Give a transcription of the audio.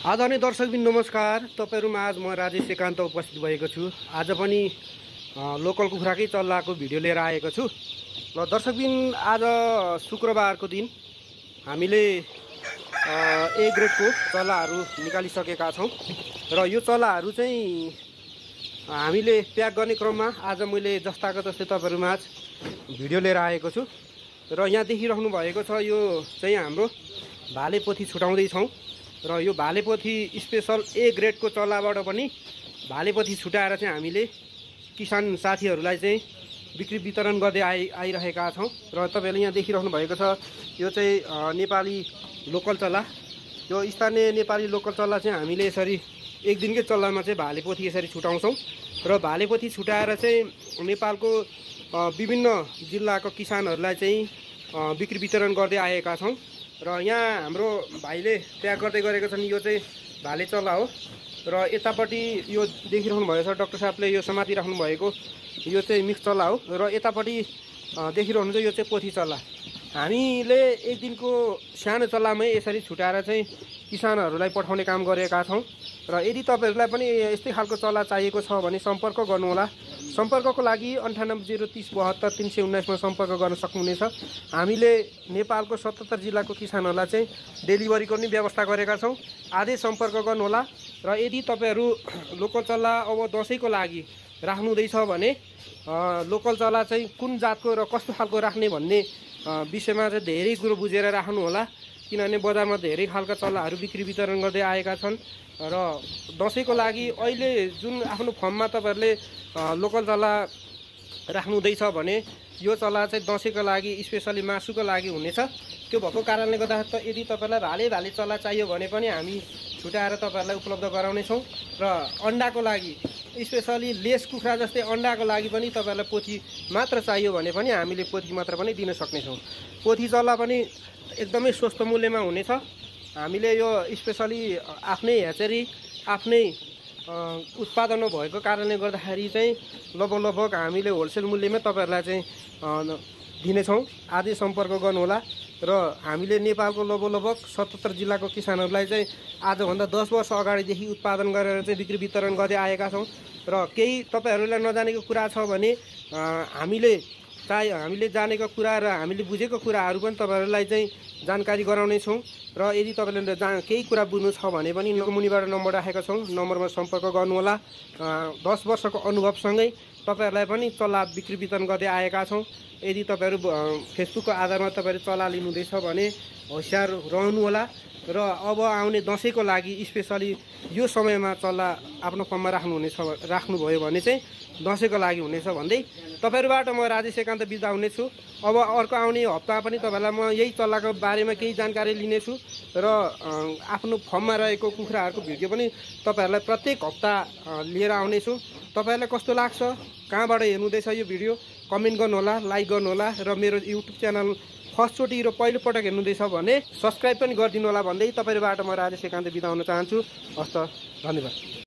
आदरणीय दर्शकबिन नमस्कार। तपाईहरुमा आज म राजेश एकान्त उपस्थित भएको छु। आज पनि लोकल कुखुराकै चल्लाको भिडियो लिएर आएको छु। ल दर्शकबिन, आज शुक्रबारको दिन हामीले ए ग्रेडको चल्लाहरू निकालिसकेका छौं र यो चल्लाहरू चाहिँ हामीले प्याक गर्ने क्रममा आज मैले जस्ताको जस्तै तपाईहरुमा आज भिडियो लिएर आएको छु र यहाँ देखिराख्नु भएको छ यो चाहिँ हाम्रो भालेपोथी छुटाउँदै छौं र यो भालेपोथी स्पेशल ए ग्रेडको चल्लाबाट पनि भालेपोथी छुटाएर चाहिँ हामीले किसान साथीहरूलाई चाहिँ बिक्री वितरण गर्दै आइरहेका छौं र तपाईहरुले यहाँ देखिराख्नु भएको छ यो चाहिँ नेपाली लोकल चल्ला। यो स्थानीय नेपाली लोकल चल्ला चाहिँ हामीले यसरी एक दिनकै चल्लामा चाहिँ भालेपोथी यसरी छुटाउँछौं र भालेपोथी छुटाएर चाहिँ नेपालको विभिन्न जिल्लाको किसानहरूलाई चाहिँ बिक्री वितरण गर्दै आएका छौं र यहाँ हाम्रो भाइले प्याक गर्दै गरेको छन्। यो चाहिँ भाले चल्ला हो र यतापट्टि यो देखिराख्नु भएको छ डाक्टर साहबले यो समातिराख्नु भएको यो चाहिँ मिक्स चल्ला हो र यतापट्टि देखिरहनुहुन्छ यो चाहिँ पोथी चल्ला। हामीले एक दिनको सानो चल्लामै यसरी छुटाएर चाहिँ किसानहरूलाई पठाउने काम गरेका छौं र यदि तपाईहरुलाई पनि यस्तै खालको चल्ला चाहिएको छ भने सम्पर्क गर्नुहोला। सम्पर्कको लागि 9803072319 मा सम्पर्क गर्न सक्नुहुनेछ। हामीले नेपालको 77 जिल्लाको किसानहरूलाई चाहिँ डेलिभरीको पनि व्यवस्था गरेका छौं। आजै सम्पर्क गर्नुहोला र यदि तपाईहरु लोकल चल्ला अब दशैंको लागि राख्नुहुँदैछ भने लोकल चल्ला चाहिँ कुन जातको र कस्तो खालको राख्ने भन्ने विषयमा चाहिँ धेरै कुरो बुझेर राख्नु होला, किनभने बजारमा धेरै खालका चल्लाहरू बिक्री वितरण गर्दै आएका छन् र दशैंको लागि अहिले जुन आफ्नो फर्ममा तपाईहरुले लोकल चल्ला राख्नुहुँदैछ भने यो चल्ला चाहिँ दशैंको लागि स्पेशली मासुको लागि हुनेछ। त्यो भएको कारणले गर्दा यदि तपाईहरुलाई भाले चल्ला चाहियो भने पनि हामी छुटाएर तपाईहरुलाई उपलब्ध गराउने छौं र अन्डाको लागि स्पेशली लेस कुखुरा जस्तै अन्डाको लागि पनि तपाईहरुलाई पोथी मात्र चाहियो भने पनि हामीले पोथी मात्र पनि दिन सक्ने छौं। पोथी चल्ला पनि एकदमै सस्तो मूल्यमा हुनेछ। हामीले यो स्पेशली आफ्नै ह्याचरी आफ्नै उत्पादन भएको कारणले गर्दाखेरि चाहिँ लगभग हामीले होलसेल मूल्यमै तपाईहरुलाई चाहिँ दिनेछौं। आजै सम्पर्क गर्नुहोला र हामीले नेपालको लगभग 77 जिल्लाको किसानहरूलाई चाहिँ आजभन्दा 10 वर्ष अगाडिदेखि उत्पादन गरेर चाहिँ बिक्री वितरण गर्दै आएका छौं र केही तपाईहरुलाई नजानेको कुरा छ भने हामीले जानेको कुरा र हामीले बुझेको कुराहरू पनि तपाईहरुलाई चाहिँ जानकारी गराउने छौं र यदि तपाईले केही कुरा बुझ्नु छ भने पनि मुनिबाट नम्बर राखेका छौं, नम्बरमा सम्पर्क गर्नुहोला। 10 वर्षको अनुभवसँगै तपाईहरुलाई पनि चल्ला बिक्री वितरण गर्दै आएका छौं। यदि तपाईहरु फेसबुकको आधारमा तपाईहरु चल्ला लिनुहुँदैछ भने होशियार रहनु होला र अब आउने दशैंको लागि स्पेशली यो समयमा चल्ला आफ्नो फर्ममा राख्नुभयो भने चाहिँ दशैंको लागि हुनेछ भन्दै तपाईहरुबाट म राजेश एकान्त बिदा हुनेछु। अब अर्को आउने हप्ता पनि तपाईहरुलाई म यही चल्लाको बारेमा केही जानकारी लिनेछु र आफ्नो फर्ममा रहेको कुखुराहरूको भिडियो पनि तपाईहरुलाई प्रत्येक हप्ता लिएर आउनेछु। तपाईहरुलाई कस्तो लाग्छ, कहाँबाट हेर्नुहुँदैछ यो भिडियो कमेन्ट गर्नुहोला, लाइक गर्नुहोला र मेरो युट्युब च्यानल फर्स्ट चोटि र पहिलो पटक हेर्नुहुँदैछ भने सब्स्क्राइब पनि गरिदिनु होला भन्दै तपाईहरुबाट म राजेश एकान्त बिदा हुन चाहन्छु। हस्त, धन्यवाद।